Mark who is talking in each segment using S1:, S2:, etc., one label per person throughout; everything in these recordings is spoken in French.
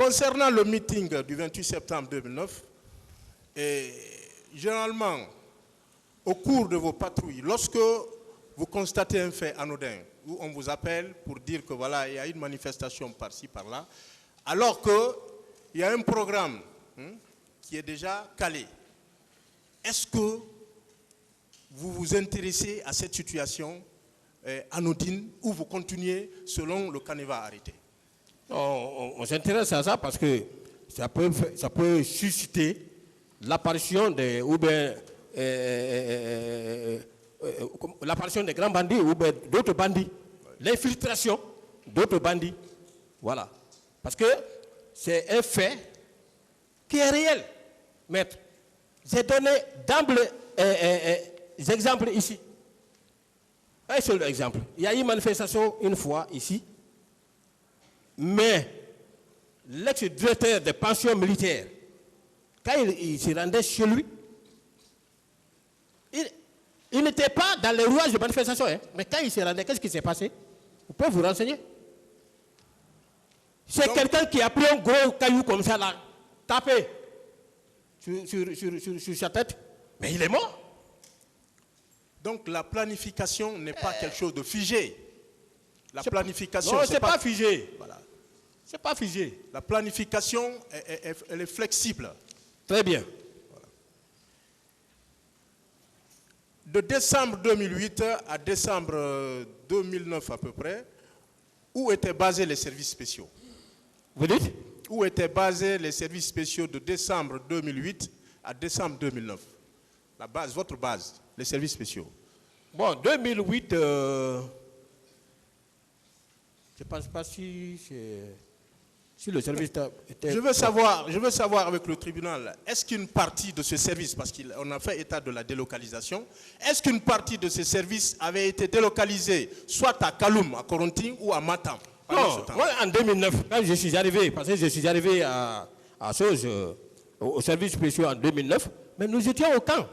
S1: Concernant le meeting du 28 septembre 2009, généralement, au cours de vos patrouilles, lorsque vous constatez un fait anodin, où on vous appelle pour dire que voilà, il y a une manifestation par-ci, par-là, alors qu'il y a un programme qui est déjà calé, est-ce que vous vous intéressez à cette situation anodine ou vous continuez selon le canevas arrêté?
S2: On s'intéresse à ça parce que ça peut susciter l'apparition des grands bandits ou d'autres bandits, l'infiltration d'autres bandits. Voilà. Parce que c'est un fait qui est réel, maître. J'ai donné d'ample exemples ici. Un seul exemple. Il y a eu une manifestation une fois ici, mais l'ex-directeur des pensions militaires, quand il se rendait chez lui, il n'était pas dans les rouages de manifestation, hein, mais quand il se rendait, qu'est-ce qui s'est passé? Vous pouvez vous renseigner. C'est quelqu'un qui a pris un gros caillou comme ça, là, tapé sur sa tête, mais il est mort.
S1: Donc la planification n'est pas quelque chose de figé. La planification,
S2: non, c'est pas figé.
S1: Voilà.
S2: C'est pas figé.
S1: La planification, elle est flexible.
S2: Très bien.
S1: Voilà. De décembre 2008 à décembre 2009 à peu près, où étaient basés les services spéciaux?
S2: Vous dites?
S1: Où étaient basés les services spéciaux de décembre 2008 à décembre 2009? La base, votre base, les services spéciaux.
S2: Bon, 2008, je ne pense pas si le service était...
S1: Je veux savoir avec le tribunal, est-ce qu'une partie de ce service, parce qu'on a fait état de la délocalisation, est-ce qu'une partie de ces services avait été délocalisée soit à Kaloum, à Koronting ou à Matam?
S2: Non, moi en 2009, quand je suis arrivé, parce que je suis arrivé à Sose, au service spécial en 2009, mais nous étions au camp.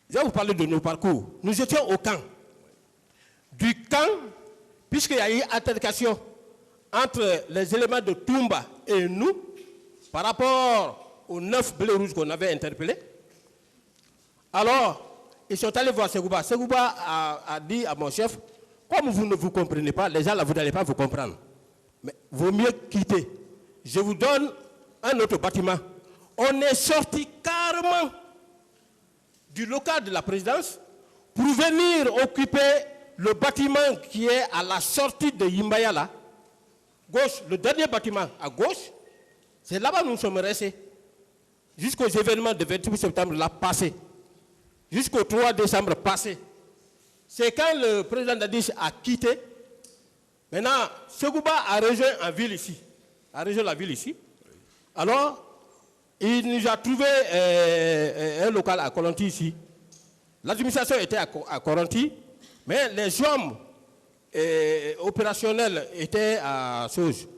S2: Je vais vous parler de nos parcours. Nous étions au camp. Du camp, puisqu'il y a eu altercation entre les éléments de Toumba et nous, par rapport aux 9 blés rouges qu'on avait interpellés, alors, ils sont allés voir Segouba. Segouba a dit à mon chef, comme vous ne vous comprenez pas, les gens là, vous n'allez pas vous comprendre. Mais vaut mieux quitter. Je vous donne un autre bâtiment. On est sorti carrément du local de la présidence pour venir occuper le bâtiment qui est à la sortie de Yimbaya là. Gauche, le dernier bâtiment à gauche, c'est là-bas où nous sommes restés. Jusqu'aux événements de 28 septembre là passé. Jusqu'au 3 décembre passé. C'est quand le président Dadis a quitté. Maintenant, Segouba a rejoint la ville ici. Alors, il nous a trouvé un local à Koronti ici. L'administration était à Koronti, mais les hommes opérationnels étaient à Sose.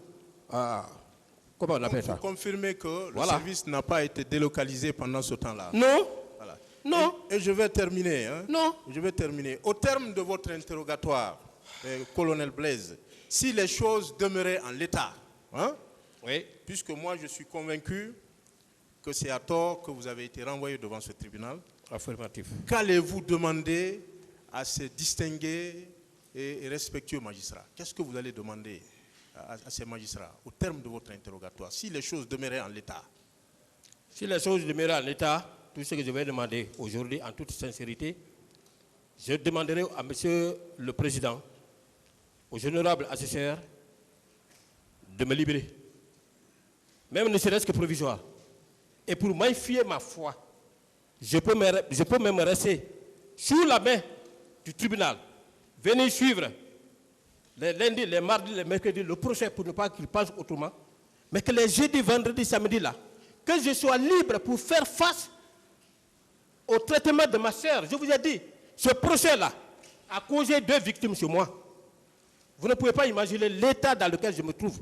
S2: Comment on appelle ça?
S1: Vous confirmez que le service n'a pas été délocalisé pendant ce temps-là?
S2: Non.
S1: Voilà.
S2: Non.
S1: Et je vais terminer. Hein.
S2: Non.
S1: Je vais terminer. Au terme de votre interrogatoire, colonel Blaise, si les choses demeuraient en l'état, hein,
S2: oui.
S1: Puisque moi je suis convaincu que c'est à tort que vous avez été renvoyé devant ce tribunal.
S2: Affirmatif.
S1: Qu'allez-vous demander à ces distingués et respectueux magistrats? Qu'est-ce que vous allez demander à ces magistrats au terme de votre interrogatoire, si les choses demeuraient en l'état?
S2: Si les choses demeuraient en l'état, tout ce que je vais demander aujourd'hui, en toute sincérité, je demanderai à monsieur le président, au général assesseur, de me libérer. Même ne serait-ce que provisoire. Et pour magnifier ma foi, je peux même rester sous la main du tribunal, venir suivre les lundis, les mardis, les mercredis, le procès pour ne pas qu'il passe autrement, mais que les jeudis, vendredis, samedis là, que je sois libre pour faire face au traitement de ma sœur. Je vous ai dit, ce procès-là a causé 2 victimes sur moi. Vous ne pouvez pas imaginer l'état dans lequel je me trouve.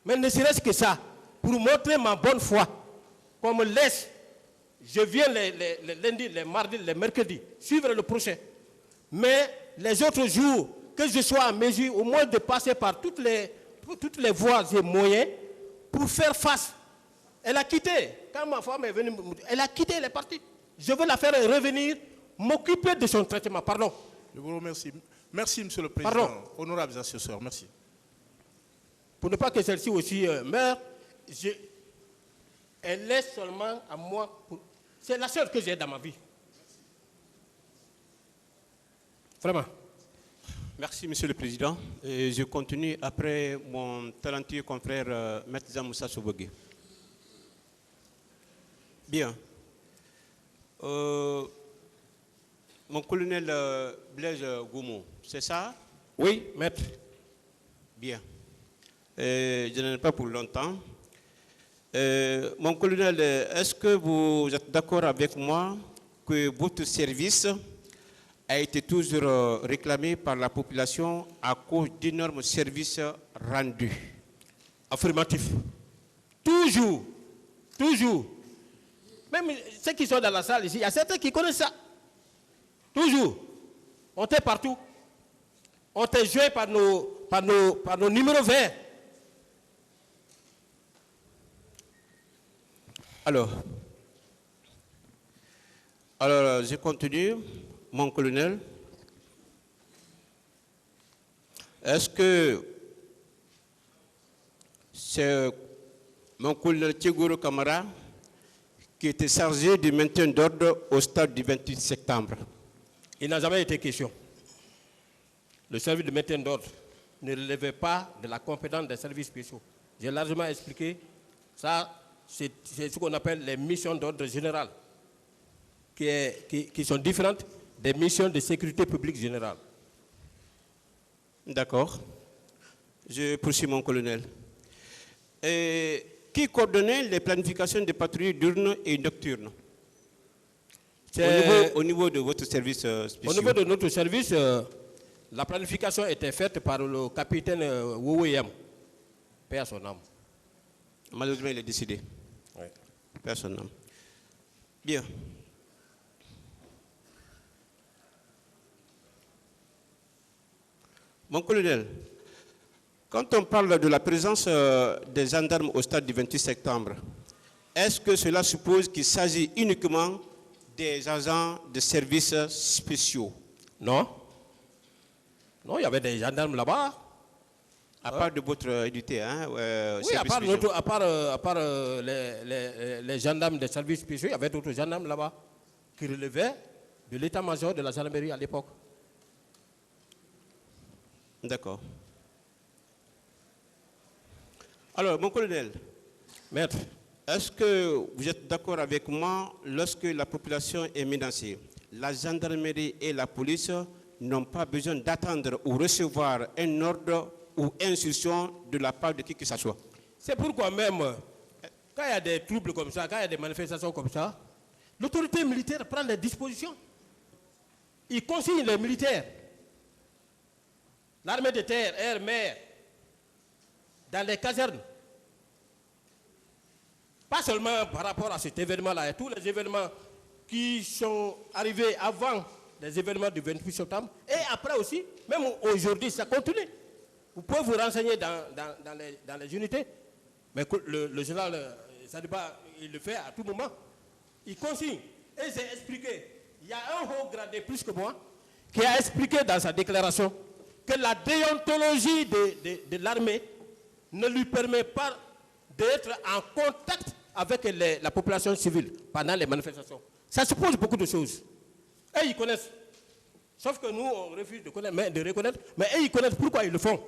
S2: Mais ne serait-ce que ça, pour montrer ma bonne foi, qu'on me laisse, je viens les lundis, les mardis, les mercredis, suivre le procès. Mais les autres jours, que je sois en mesure au moins de passer par toutes les toutes les voies et moyens pour faire face. Elle a quitté. Quand ma femme est venue, elle a quitté, elle est partie. Je veux la faire revenir, m'occuper de son traitement. Pardon.
S1: Je vous remercie. Merci, Monsieur le Président.
S2: Pardon.
S1: Honorables assesseurs, merci.
S2: Pour ne pas que celle-ci aussi meure, elle est seulement à moi. C'est la seule que j'ai dans ma vie. Vraiment.
S3: Merci, Monsieur le Président. Et je continue après mon talentueux confrère Maître Moussa Sobogé. Bien. Mon colonel Blaise Goumou, c'est ça?
S2: Oui, maître.
S3: Bien. Je n'en ai pas pour longtemps. Mon colonel, est-ce que vous êtes d'accord avec moi que votre service a été toujours réclamé par la population à cause d'énormes services rendus?
S2: Affirmatif. Toujours. Toujours. Même ceux qui sont dans la salle ici, il y a certains qui connaissent ça. Toujours. On était partout. On était joué par nos numéros verts.
S3: Alors, je continue, mon colonel. Est-ce que c'est mon colonel Tchegoro Kamara qui était chargé du maintien d'ordre au stade du 28 septembre?
S2: Il n'a jamais été question. Le service de maintien d'ordre ne relevait pas de la compétence des services spéciaux. J'ai largement expliqué ça. C'est ce qu'on appelle les missions d'ordre général, qui sont différentes des missions de sécurité publique générale.
S3: D'accord. Je poursuis, mon colonel. Et qui coordonnait les planifications des patrouilles diurnes et nocturnes au niveau de votre service spécial?
S2: Au niveau de notre service, la planification était faite par le capitaine Wowoyam, paix à son âme.
S3: Malheureusement, il est décédé.
S2: Oui.
S3: Paix à son âme. Bien. Mon colonel, quand on parle de la présence des gendarmes au stade du 28 septembre, est-ce que cela suppose qu'il s'agit uniquement des agents de services spéciaux?
S2: Non. Non, il y avait des gendarmes là-bas.
S3: À part de votre unité, hein?
S2: Oui, à part les gendarmes des services spéciaux, il y avait d'autres gendarmes là-bas qui relevaient de l'état-major de la gendarmerie à l'époque.
S3: D'accord. Alors, mon colonel,
S2: Maître,
S3: est-ce que vous êtes d'accord avec moi lorsque la population est menacée? La gendarmerie et la police n'ont pas besoin d'attendre ou recevoir un ordre ou instruction de la part de qui que ce soit.
S2: c'est pourquoi même, quand il y a des troubles comme ça, quand il y a des manifestations comme ça, l'autorité militaire prend des dispositions. Il consigne les militaires, l'armée de terre, air, mer, dans les casernes. Pas seulement par rapport à cet événement-là, et tous les événements qui sont arrivés avant les événements du 28 septembre, et après aussi, même aujourd'hui, ça continue. Vous pouvez vous renseigner dans les unités, mais le général Sadiba, il le fait à tout moment. Il consigne. Et j'ai expliqué, il y a un haut gradé plus que moi, qui a expliqué dans sa déclaration que la déontologie de l'armée ne lui permet pas d'être en contact avec la population civile pendant les manifestations. Ça suppose beaucoup de choses. Et ils connaissent. Sauf que nous, on refuse de reconnaître, mais eux, ils connaissent pourquoi ils le font.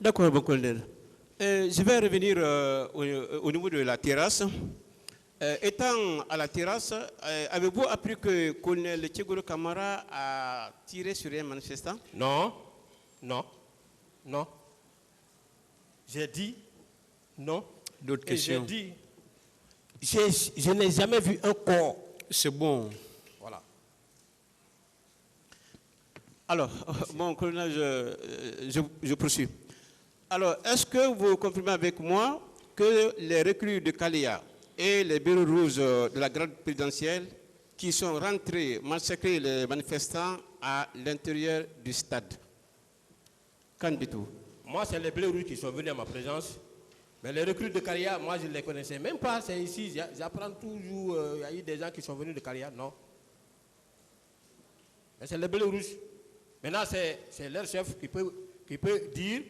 S3: D'accord, mon colonel. Je vais revenir au niveau de la terrasse. Étant à la terrasse, avez-vous appris que le colonel Tchegoro Kamara a tiré sur un manifestant?
S2: Non, non, non. J'ai dit non.
S3: D'autres
S2: Et j'ai
S3: questions?
S2: dit, je n'ai jamais vu un corps.
S3: C'est bon.
S2: Voilà.
S3: Alors, mon colonel, je poursuis. Alors, est-ce que vous confirmez avec moi que les recrues de Kalia et les bureaux rouges de la garde présidentielle qui sont rentrés massacrer les manifestants à l'intérieur du stade? Qu'en dites-vous?
S2: Moi, c'est les bleus rouges qui sont venus à ma présence. Mais les recrues de Caria, moi, je ne les connaissais même pas. C'est ici, j'apprends toujours. Il y a eu des gens qui sont venus de Caria, non. Mais c'est les bleus rouges. Maintenant, c'est leur chef qui peut dire.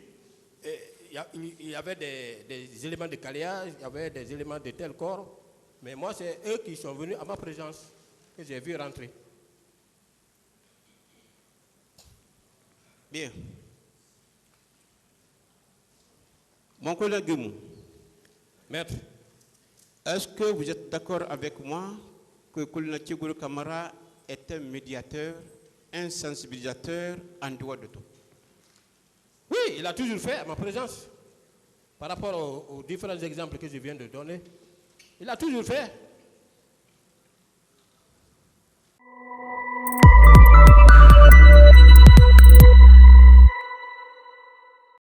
S2: Il y avait des éléments de Caria, il y avait des éléments de tel corps. Mais moi, c'est eux qui sont venus à ma présence que j'ai vu rentrer.
S3: Bien. Mon collègue Guimou,
S2: Maître,
S3: est-ce que vous êtes d'accord avec moi que Colonel Tchigoro Kamara est un médiateur, un sensibilisateur en dehors de tout?
S2: oui, il a toujours fait à ma présence. Par rapport aux différents exemples que je viens de donner, il a toujours fait.